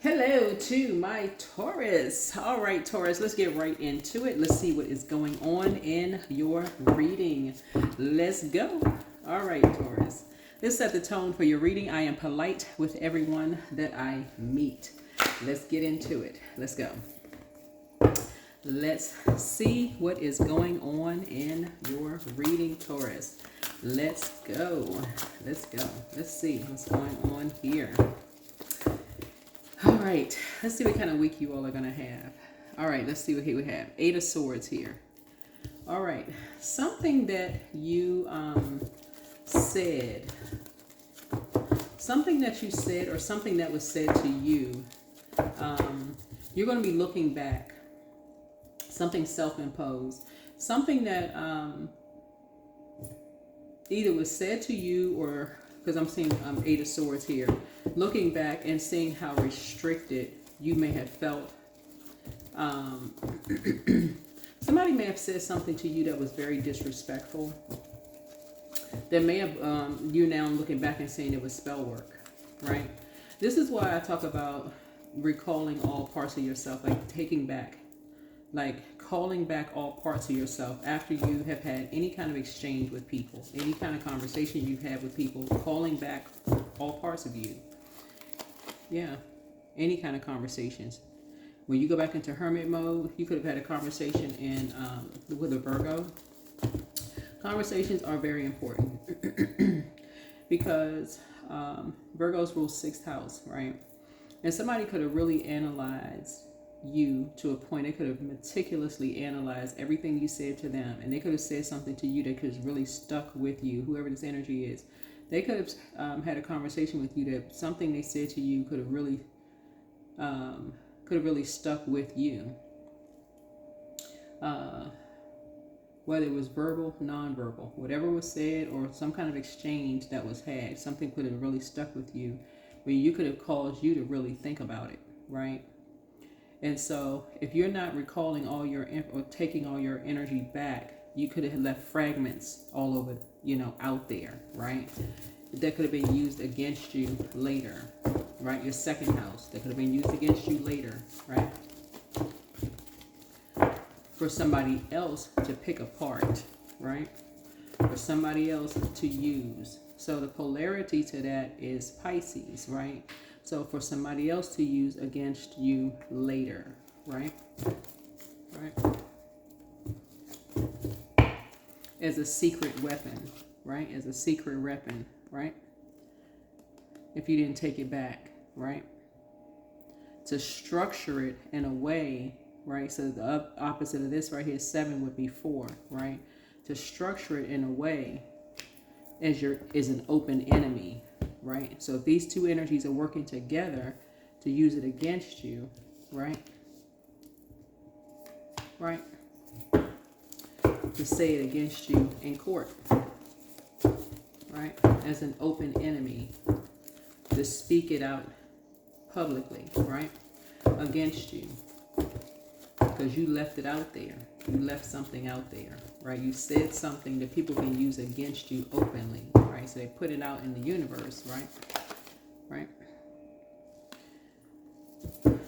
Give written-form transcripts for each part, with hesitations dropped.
Hello to my Taurus. All right, Taurus, let's get right into it. Let's see what is going on in your reading. Let's go. All right, Taurus. Let's set the tone for your reading. I am polite with everyone that I meet. Let's get into it. Let's go. Let's see what is going on in your reading, Taurus. Let's go. Let's go. Let's see what's going on here. All right, let's see what kind of week you all are going to have. All right, let's see what here we have. Eight of Swords here. All right, something that you said, or something that was said to you, you're going to be looking back. Something self-imposed. Something that either was said to you or, because I'm seeing Eight of Swords here, looking back and seeing how restricted you may have felt. Somebody may have said something to you that was very disrespectful. That may have, you now looking back and saying it was spell work, right? This is why I talk about recalling all parts of yourself, like taking back, like calling back all parts of yourself after you have had any kind of exchange with people, any kind of conversation you've had with people, calling back all parts of you. Yeah, any kind of conversations. When you go back into hermit mode, you could have had a conversation with a Virgo. Conversations are very important because Virgos rule 6th house, right? And somebody could have really analyzed you to a point. They could have meticulously analyzed everything you said to them, and they could have said something to you that could have really stuck with you, whoever this energy is. They could have had a conversation with you that something they said to you could have really stuck with you, whether it was verbal, non-verbal, whatever was said, or some kind of exchange that was had. Something could have really stuck with you, where you could have caused you to really think about it, right? And so if you're not recalling all your, or taking all your energy back, you could have left fragments all over, out there, right? That could have been used against you later, right? Your second house, that could have been used against you later, right? For somebody else to pick apart, right? For somebody else to use. So the polarity to that is Pisces, right? So for somebody else to use against you later, right? Right? As a secret weapon, right? As a secret weapon, right? If you didn't take it back, right? To structure it in a way, right? So the opposite of this right here, 7 would be 4, right? To structure it in a way as is an open enemy, right? So if these two energies are working together to use it against you, right? Right? To say it against you in court, right? As an open enemy, to speak it out publicly, right? Against you. Because you left it out there. You left something out there, right? You said something that people can use against you openly, right? So they put it out in the universe, right? Right?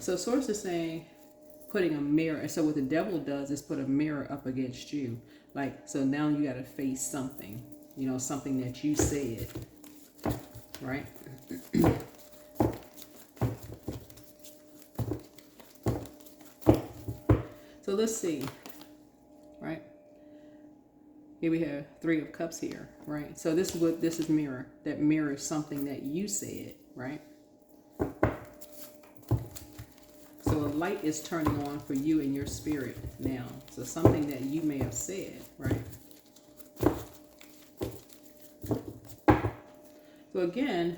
So Source is saying putting a mirror. So what the devil does is put a mirror up against you. Like, so now you got to face something, something that you said, right? So let's see, right? Here we have 3 of Cups here, right? So this is what this is mirror. That mirrors something that you said, right? So a light is turning on for you in your spirit now. So something that you may have said, right? So again,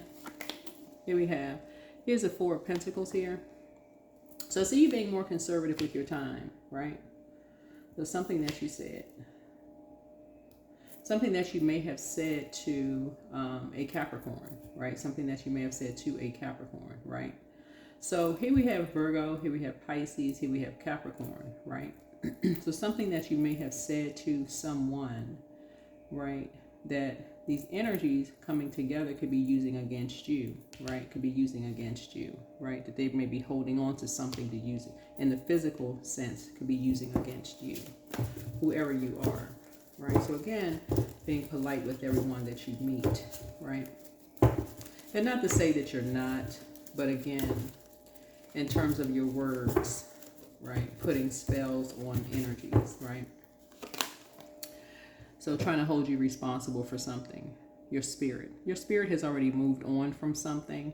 here we have, here's the 4 of Pentacles here. So see you being more conservative with your time, right? So something that you said. Something that you may have said to a Capricorn, right? Something that you may have said to a Capricorn, right? So here we have Virgo, here we have Pisces, here we have Capricorn, right? So something that you may have said to someone, right? that these energies coming together could be using against you, right? Could be using against you, right? That they may be holding on to something to use it in the physical sense, could be using against you, whoever you are, right? So again, being polite with everyone that you meet, right? And not to say that you're not, but again, in terms of your words, right? Putting spells on energies, right? So trying to hold you responsible for something. Your spirit. Your spirit has already moved on from something,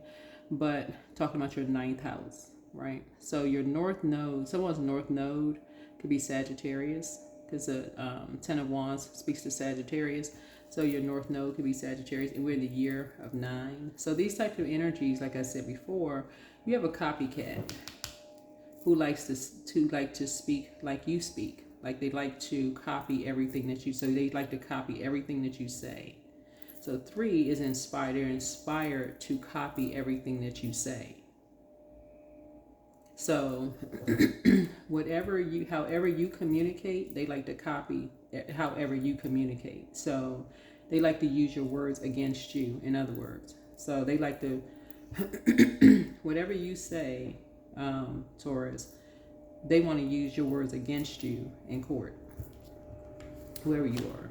but talking about your ninth house, right? So your north node, someone's north node could be Sagittarius, because the 10 of Wands speaks to Sagittarius. So your north node could be Sagittarius, and we're in the year of 9. So these types of energies, like I said before, you have a copycat who likes to speak like you speak. Like they like to copy everything that you say. So they like to copy everything that you say. So 3 is inspired. They're inspired to copy everything that you say. So however you communicate, they like to copy however you communicate. So they like to use your words against you, in other words. So they like to, whatever you say, Taurus, they want to use your words against you in court, whoever you are.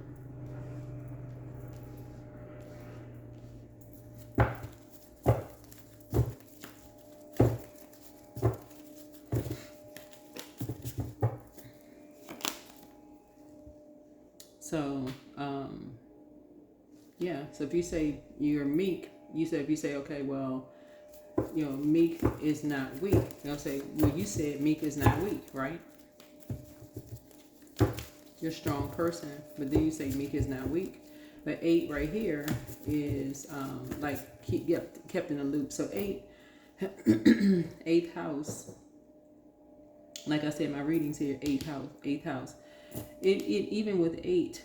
So, yeah. So if you say you're meek, if you say, okay, well, meek is not weak. They'll say, well, you said meek is not weak, right? You're a strong person, but then you say meek is not weak. But 8 right here is kept in a loop. So 8, 8th house. Like I said, my readings here, 8th house. It even with 8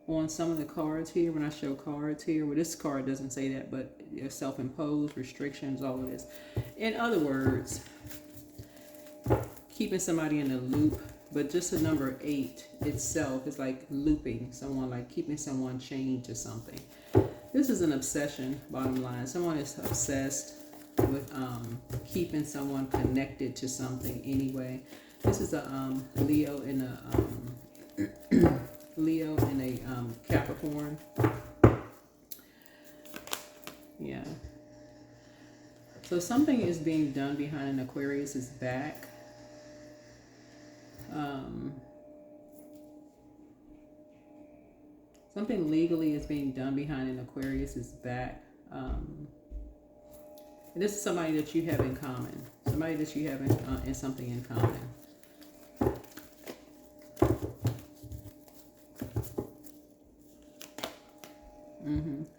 on some of the cards here, when I show cards here, well, this card doesn't say that, but self-imposed restrictions, all of this. In other words, keeping somebody in a loop, but just the number 8 itself is like looping someone, like keeping someone chained to something. This is an obsession, bottom line. Someone is obsessed with keeping someone connected to something anyway. This is a Leo in a Capricorn. Yeah. So something is being done behind an Aquarius's back. Something legally is being done behind an Aquarius's back. And this is somebody that you have in common. Somebody that you have in something in common.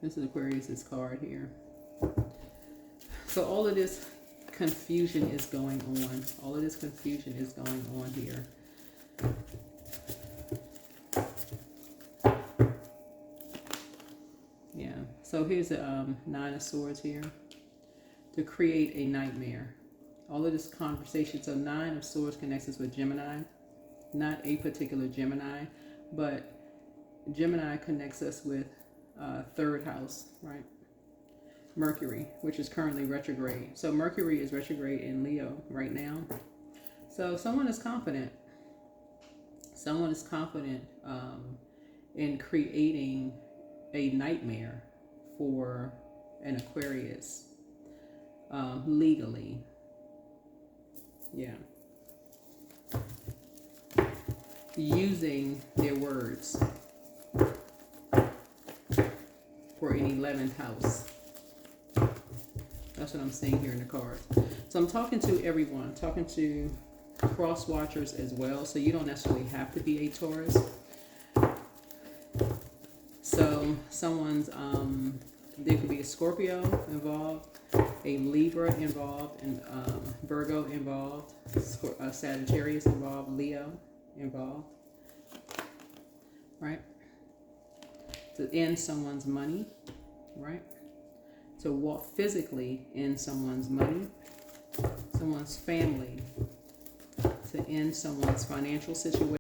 This is Aquarius's card here. So all of this confusion is going on. All of this confusion is going on here. Yeah. So here's the 9 of Swords here. To create a nightmare. All of this conversation. So 9 of Swords connects us with Gemini. Not a particular Gemini, but Gemini connects us with 3rd house, right? Mercury, which is currently retrograde. So Mercury is retrograde in Leo right now. So someone is confident. Someone is confident in creating a nightmare for an Aquarius legally. Yeah. Using their words for an 11th house. That's what I'm seeing here in the cards. So I'm talking to everyone. I'm talking to cross watchers as well. So you don't necessarily have to be a Taurus. So someone's, there could be a Scorpio involved, a Libra involved, and Virgo involved, Sagittarius involved, Leo involved, right? To end someone's money, right? To walk physically in someone's money, someone's family, to end someone's financial situation.